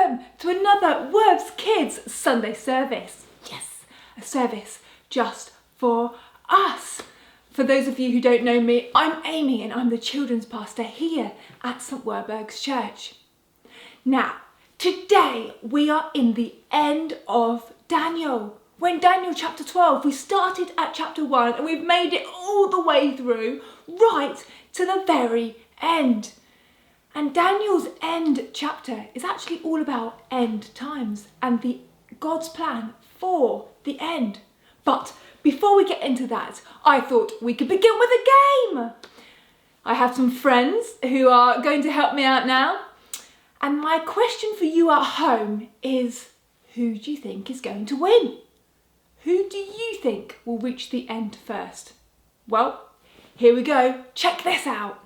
welcome to another Werb's Kids Sunday service. Yes, a service just for us. For those of you who don't know me, I'm Amy and I'm the children's pastor here at St Werburgh's Church. Now, today we are in the end of Daniel. We're in Daniel chapter 12. We started at chapter 1 and we've made it all the way through, right to the very end. And Daniel's end chapter is actually all about end times and God's plan for the end. But before we get into that, I thought we could begin with a game. I have some friends who are going to help me out now. And my question for you at home is, who do you think is going to win? Who do you think will reach the end first? Well, here we go. Check this out.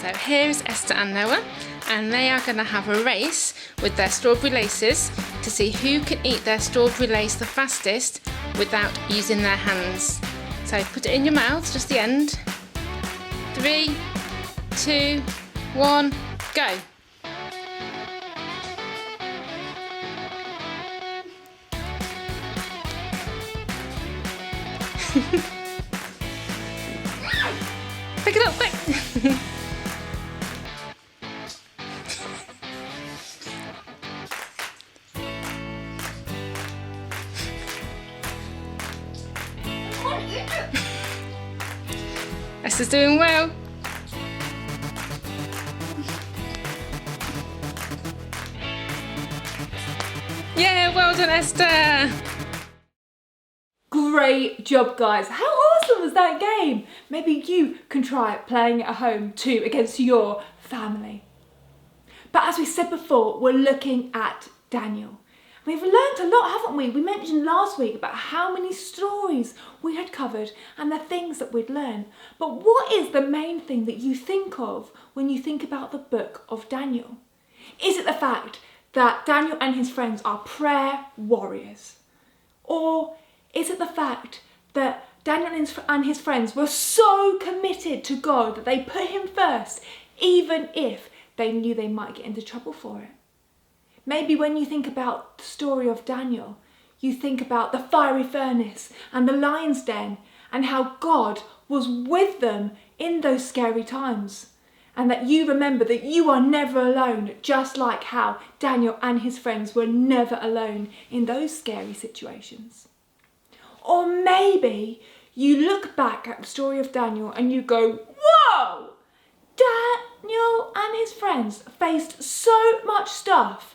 So here is Esther and Noah, and they are going to have a race with their strawberry laces to see who can eat their strawberry lace the fastest without using their hands. So put it in your mouth, just the end. 3, 2, 1, go. Pick it up, quick! Esther's doing well. Yeah, well done, Esther. Great job, guys. How awesome was that game? Maybe you can try playing it at home too against your family. But as we said before, we're looking at Daniel. We've learned a lot, haven't we? We mentioned last week about how many stories we had covered and the things that we'd learned. But what is the main thing that you think of when you think about the book of Daniel? Is it the fact that Daniel and his friends are prayer warriors? Or is it the fact that Daniel and his friends were so committed to God that they put him first, even if they knew they might get into trouble for it? Maybe when you think about the story of Daniel, you think about the fiery furnace and the lion's den and how God was with them in those scary times. And that you remember that you are never alone, just like how Daniel and his friends were never alone in those scary situations. Or maybe you look back at the story of Daniel and you go, whoa! Daniel and his friends faced so much stuff,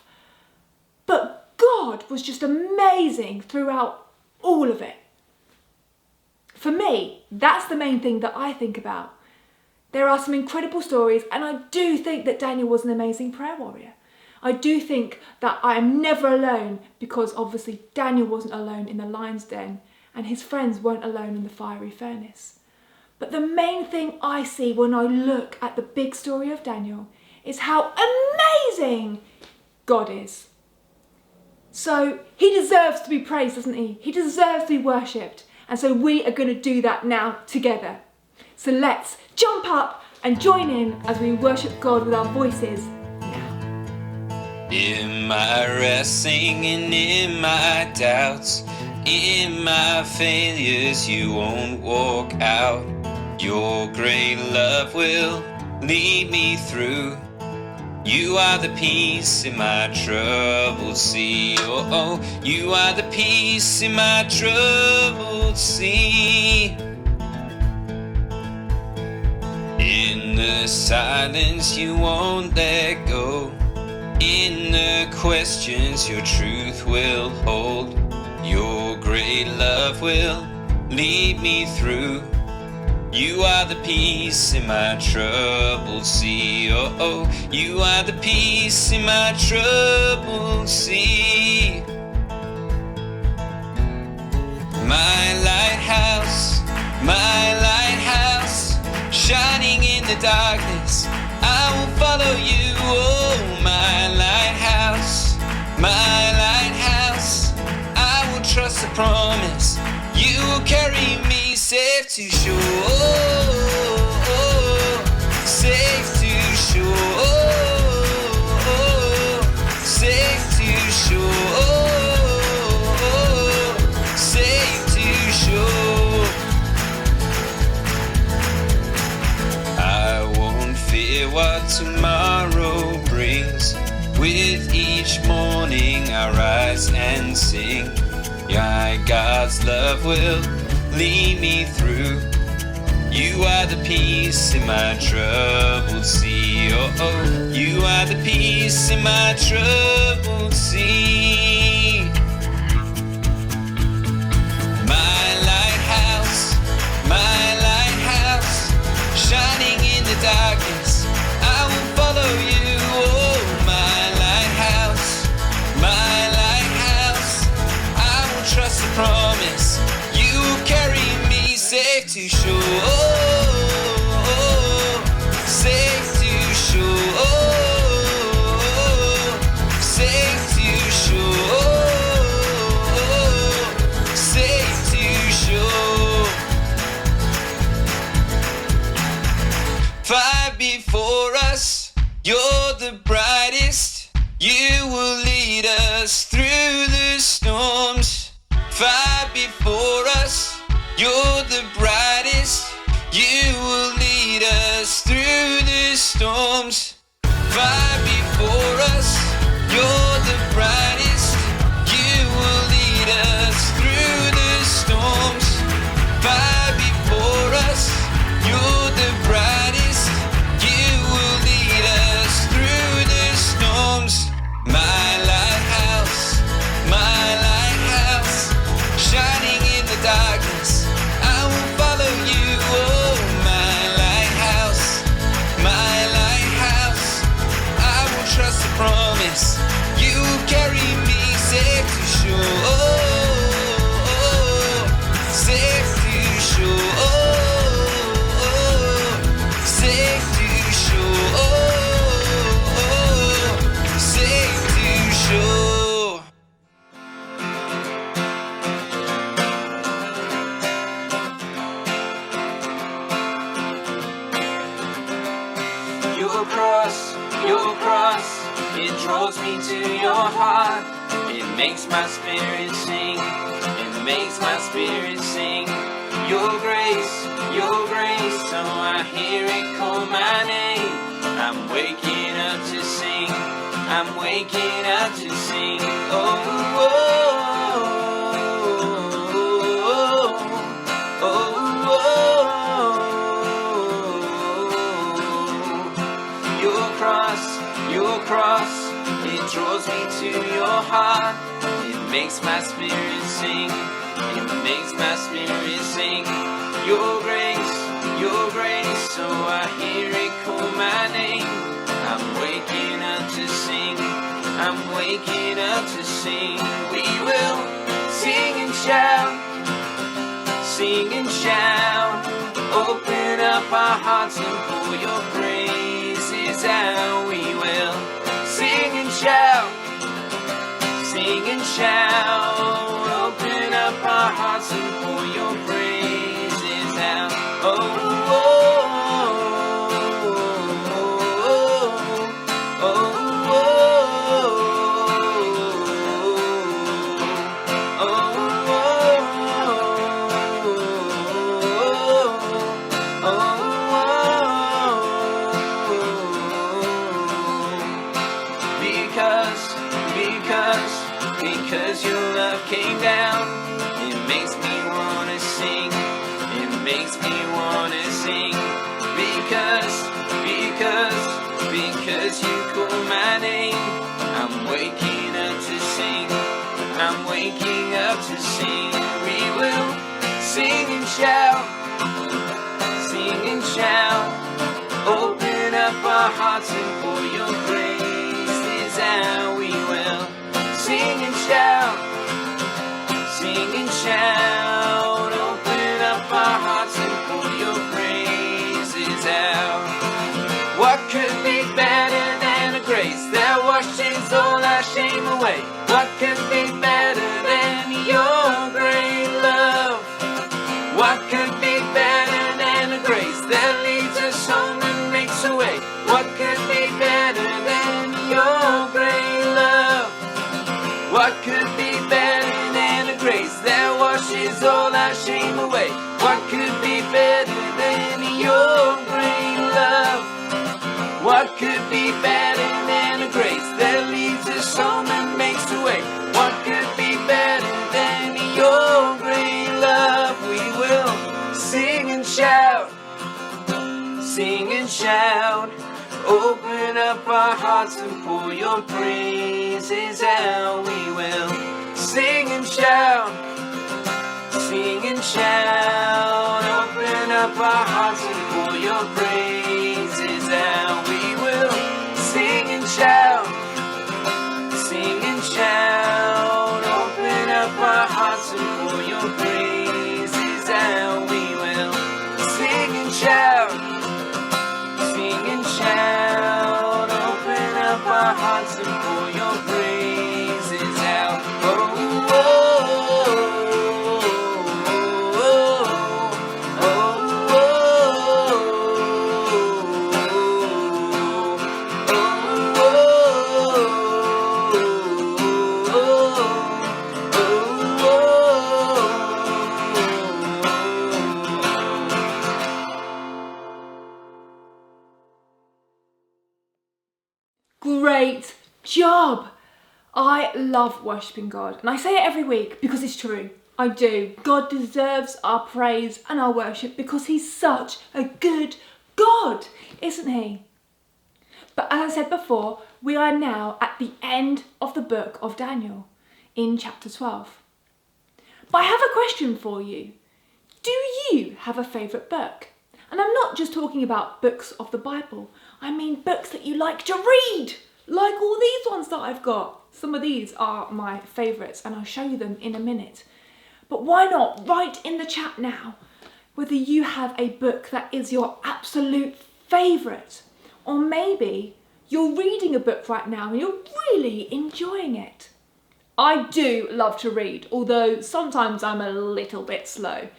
but God was just amazing throughout all of it. For me, that's the main thing that I think about. There are some incredible stories, and I do think that Daniel was an amazing prayer warrior. I do think that I am never alone because obviously Daniel wasn't alone in the lion's den and his friends weren't alone in the fiery furnace. But the main thing I see when I look at the big story of Daniel is how amazing God is. So he deserves to be praised, doesn't he? He deserves to be worshipped. And so we are going to do that now together. So let's jump up and join in as we worship God with our voices now. In my wrestling and in my doubts, in my failures, you won't walk out. Your great love will lead me through. You are the peace in my troubled sea. Oh, oh, you are the peace in my troubled sea. In the silence, you won't let go. In the questions, your truth will hold. Your great love will lead me through. You are the peace in my troubled sea. Oh, oh, you are the peace in my troubled sea. My lighthouse, shining in the darkness, I will follow you. Oh, my lighthouse, I will trust the promise. You will carry me safe to shore, safe to shore. what tomorrow brings. With each morning I rise and sing. Yeah, God's love will lead me through. You are the peace in my troubled sea. Oh, oh, you are the peace in my troubled sea. My lighthouse, shining in the darkness, I will follow you. Oh, my lighthouse, I will trust the promise. You will carry me safe to shore. Oh, safe to shore. Oh, safe to shore. Safe to shore. Fire before us, you're the brightest. You will lead us through the storms. Fire before us, you're the brightest. You will lead us through the storms. Fire before us, you're the brightest. You will lead us through the storms. Fire before us, you're the brightest. You will lead us through the storms. My lighthouse, shining in the darkness, I will follow you. Oh, my lighthouse, I will trust the promise. You carry me safe to shore. Oh, safe to shore. Oh, safe to shore. Oh, safe to shore. Your cross, it draws me to your heart. It makes my spirit sing. It makes my spirit sing. Your grace, so I hear it call my name. I'm waking up to sing. I'm waking up to sing. Oh, oh, oh, oh, oh. Your cross, it draws me to your heart. It makes my spirit sing. It makes my spirit sing. Your grace, so I hear it call my name. I'm waking up to sing. I'm waking up to sing. We will sing and shout. Sing and shout. Open up our hearts and pour your praises out. We will sing and shout. Sing and shout. Open up our hearts and pour your praises out. Oh, oh, oh, oh, oh, because your love came down, it makes me wanna sing. It makes me wanna sing. Because you call my name. I'm waking up to sing. I'm waking up to sing. We will sing and shout. Sing and shout. Open up our hearts and pour your praises out. We will sing and shout. Sing and shout. Open up our hearts and pour your praises out. What could be better than a grace that washes all our shame away? What could be better than your great love? What could be better than a grace that leads us home and makes a way? What could be better than your great love? What could be better than a grace that washes all our shame away? What could be better than your great love? What could be better than a grace that leads us on and makes the way? What could be better than your great love? We will sing and shout, sing and shout. Open up our hearts and pour your praises out. We will sing and shout, sing and shout. Open up our hearts and pour your praises out. We will sing and shout, sing and shout. Open up our hearts and pour your praises out. We will sing and shout, sing and shout. Open up our hearts and pour your praises out. Oh, oh, oh, oh, Great job! I love worshipping God, and I say it every week because it's true. I do. God deserves our praise and our worship because he's such a good God, isn't he? But as I said before, we are now at the end of the book of Daniel in chapter 12. But I have a question for you. Do you have a favourite book? And I'm not just talking about books of the Bible. I mean books that you like to read, like all these ones that I've got. Some of these are my favourites and I'll show you them in a minute. But why not write in the chat now whether you have a book that is your absolute favourite, or maybe you're reading a book right now and you're really enjoying it. I do love to read, although sometimes I'm a little bit slow.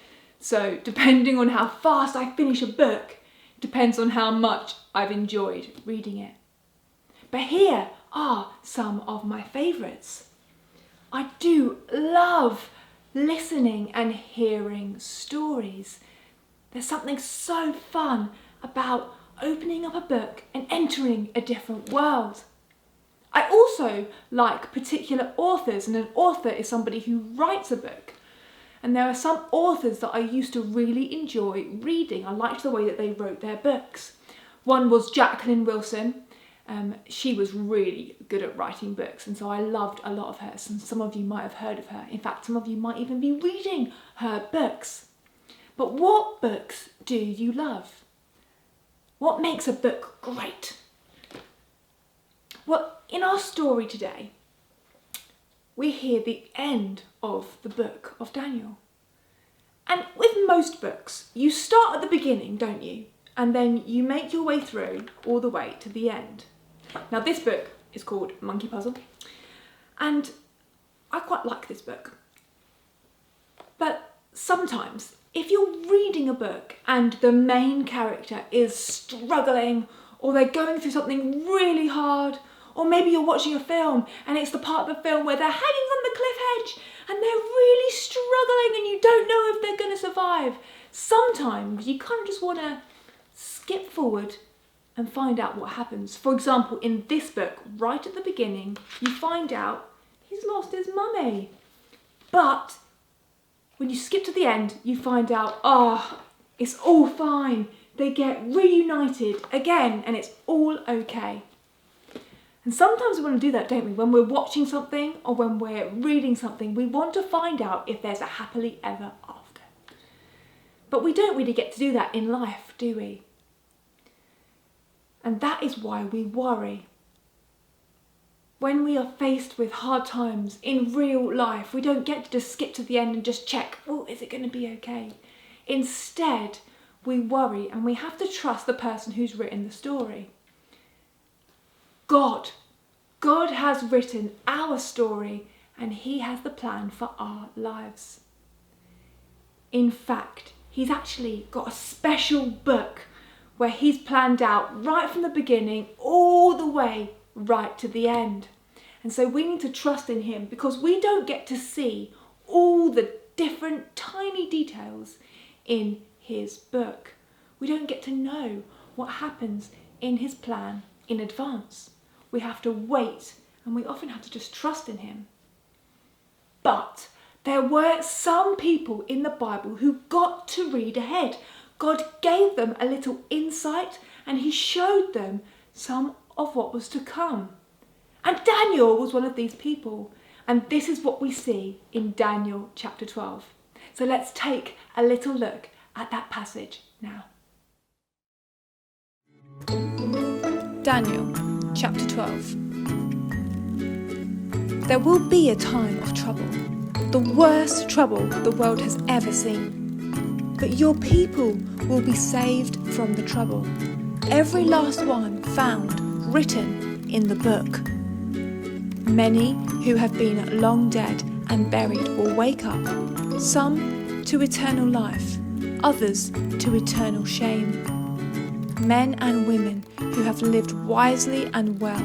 So depending on how fast I finish a book, depends on how much I've enjoyed reading it. But here are some of my favourites. I do love listening and hearing stories. There's something so fun about opening up a book and entering a different world. I also like particular authors, and an author is somebody who writes a book. And there are some authors that I used to really enjoy reading. I liked the way that they wrote their books. One was Jacqueline Wilson. She was really good at writing books, and so I loved a lot of hers, and some of you might have heard of her. In fact, some of you might even be reading her books. But what books do you love? What makes a book great? Well, in our story today, we hear the end of the book of Daniel. And with most books, you start at the beginning, don't you? And then you make your way through all the way to the end. Now this book is called Monkey Puzzle, and I quite like this book. But sometimes, if you're reading a book and the main character is struggling, or they're going through something really hard, or maybe you're watching a film and it's the part of the film where they're hanging on the cliff edge and they're really struggling and you don't know if they're going to survive. Sometimes you kind of just want to skip forward and find out what happens. For example, in this book, right at the beginning, you find out he's lost his mummy. But when you skip to the end, you find out, it's all fine. They get reunited again and it's all okay. And sometimes we want to do that, don't we? When we're watching something or when we're reading something, we want to find out if there's a happily ever after. But we don't really get to do that in life, do we? And that is why we worry. When we are faced with hard times in real life, we don't get to just skip to the end and just check, is it going to be okay? Instead, we worry and we have to trust the person who's written the story. God has written our story and he has the plan for our lives. In fact, he's actually got a special book where he's planned out right from the beginning all the way right to the end. And so we need to trust in him because we don't get to see all the different tiny details in his book. We don't get to know what happens in his plan in advance. We have to wait, and we often have to just trust in him. But there were some people in the Bible who got to read ahead. God gave them a little insight, and he showed them some of what was to come. And Daniel was one of these people. And this is what we see in Daniel chapter 12. So let's take a little look at that passage now. Daniel chapter 12. There will be a time of trouble, the worst trouble the world has ever seen. But your people will be saved from the trouble, every last one found written in the book. Many who have been long dead and buried will wake up, some to eternal life, others to eternal shame. Men and women who have lived wisely and well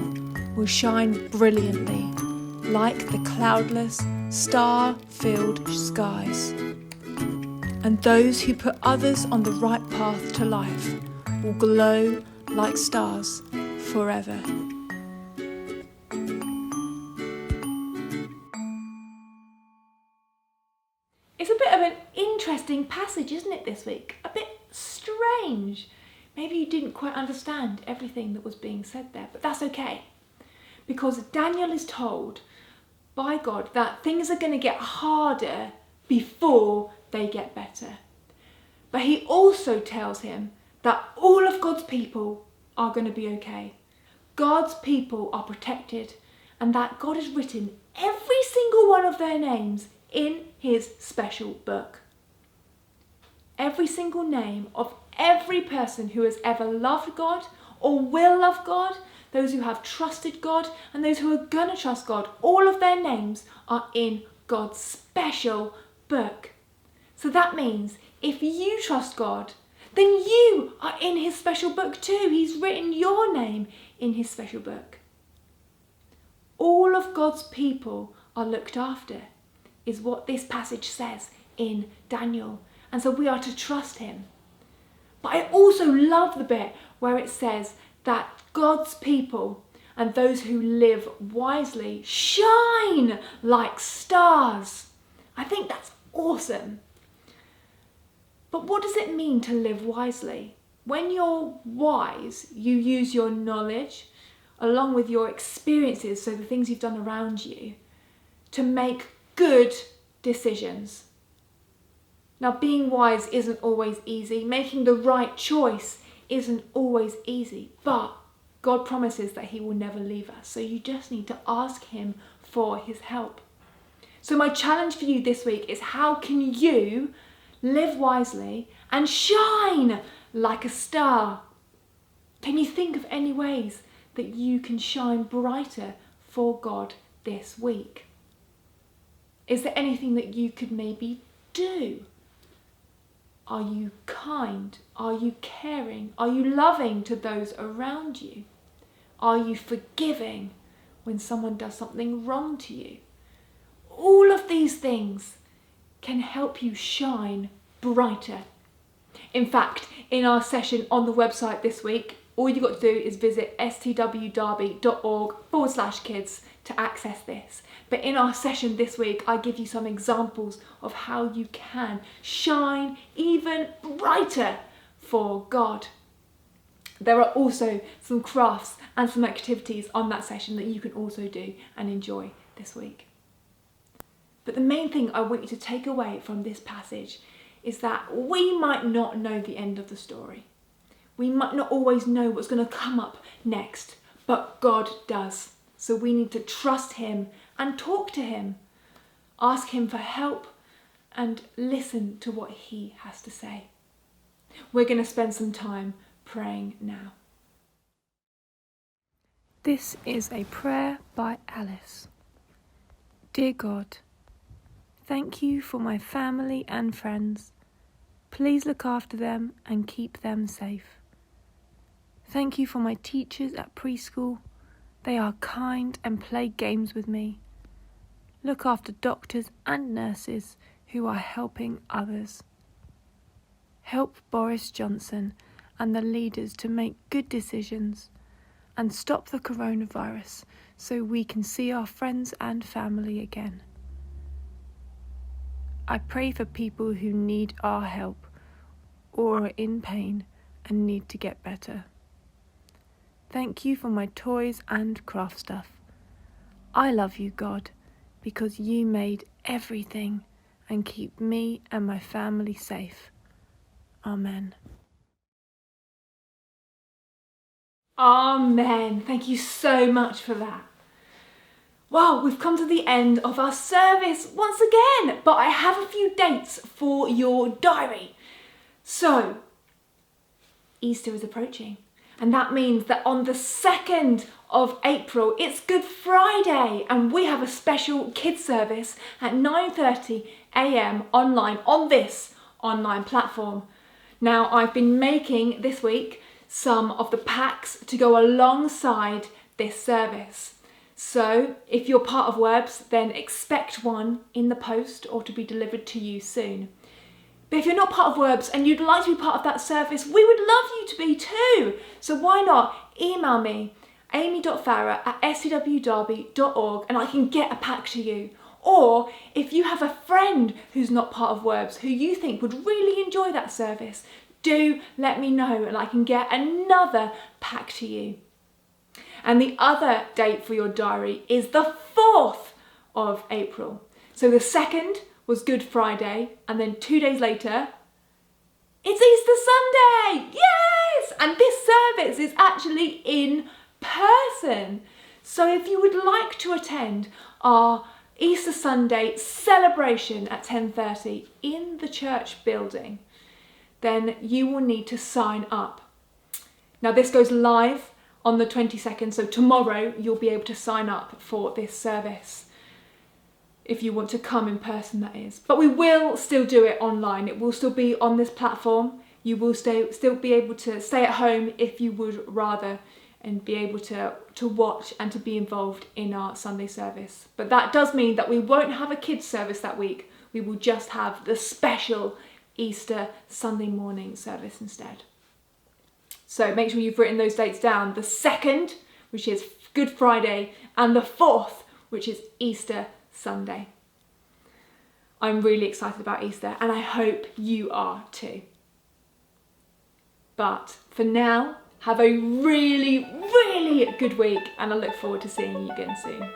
will shine brilliantly, like the cloudless, star-filled skies. And those who put others on the right path to life will glow like stars forever. It's a bit of an interesting passage, isn't it, this week? A bit strange. Maybe you didn't quite understand everything that was being said there, but that's okay. Because Daniel is told by God that things are going to get harder before they get better. But he also tells him that all of God's people are going to be okay. God's people are protected, and that God has written every single one of their names in his special book. Every single name of every person who has ever loved God or will love God, those who have trusted God and those who are going to trust God, all of their names are in God's special book. So that means if you trust God, then you are in his special book too. He's written your name in his special book. All of God's people are looked after, is what this passage says in Daniel. And so we are to trust him. But I also love the bit where it says that God's people and those who live wisely shine like stars. I think that's awesome. But what does it mean to live wisely? When you're wise, you use your knowledge along with your experiences, so the things you've done around you, to make good decisions. Now, being wise isn't always easy. Making the right choice isn't always easy. But God promises that he will never leave us. So you just need to ask him for his help. So my challenge for you this week is, how can you live wisely and shine like a star? Can you think of any ways that you can shine brighter for God this week? Is there anything that you could maybe do? Are you kind? Are you caring? Are you loving to those around you? Are you forgiving when someone does something wrong to you? All of these things can help you shine brighter. In fact, in our session on the website this week, all you've got to do is visit stwderby.org/kids to access this. But in our session this week, I give you some examples of how you can shine even brighter for God. There are also some crafts and some activities on that session that you can also do and enjoy this week. But the main thing I want you to take away from this passage is that we might not know the end of the story. We might not always know what's going to come up next, but God does. So we need to trust him and talk to him, ask him for help, and listen to what he has to say. We're going to spend some time praying now. This is a prayer by Alice. Dear God, thank you for my family and friends. Please look after them and keep them safe. Thank you for my teachers at preschool. They are kind and play games with me. Look after doctors and nurses who are helping others. Help Boris Johnson and the leaders to make good decisions and stop the coronavirus so we can see our friends and family again. I pray for people who need our help or are in pain and need to get better. Thank you for my toys and craft stuff. I love you, God, because you made everything and keep me and my family safe. Amen. Amen. Thank you so much for that. Well, we've come to the end of our service once again, but I have a few dates for your diary. So, Easter is approaching, and that means that on the 2nd of April, it's Good Friday, and we have a special kids service at 9:30 a.m. online on this online platform. Now, I've been making this week some of the packs to go alongside this service. So if you're part of Werbs, then expect one in the post or to be delivered to you soon. But if you're not part of Werbs and you'd like to be part of that service, we would love you to be too. So why not email me, amy.farah@scwderby.org, and I can get a pack to you. Or if you have a friend who's not part of Werbs who you think would really enjoy that service, do let me know and I can get another pack to you. And the other date for your diary is the 4th of April. So the 2nd was Good Friday, and then 2 days later, it's Easter Sunday! Yes! And this service is actually in person. So if you would like to attend our Easter Sunday celebration at 10:30 in the church building, then you will need to sign up. Now this goes live on the 22nd, so tomorrow you'll be able to sign up for this service if you want to come in person, that is. But we will still do it online. It will still be on this platform. You will still be able to stay at home if you would rather, and be able to watch and to be involved in our Sunday service. But that does mean that we won't have a kids service that week. We will just have the special Easter Sunday morning service instead. So make sure you've written those dates down. The 2nd, which is Good Friday, and the 4th, which is Easter Sunday. I'm really excited about Easter, and I hope you are too. But for now, have a really, really good week, and I look forward to seeing you again soon.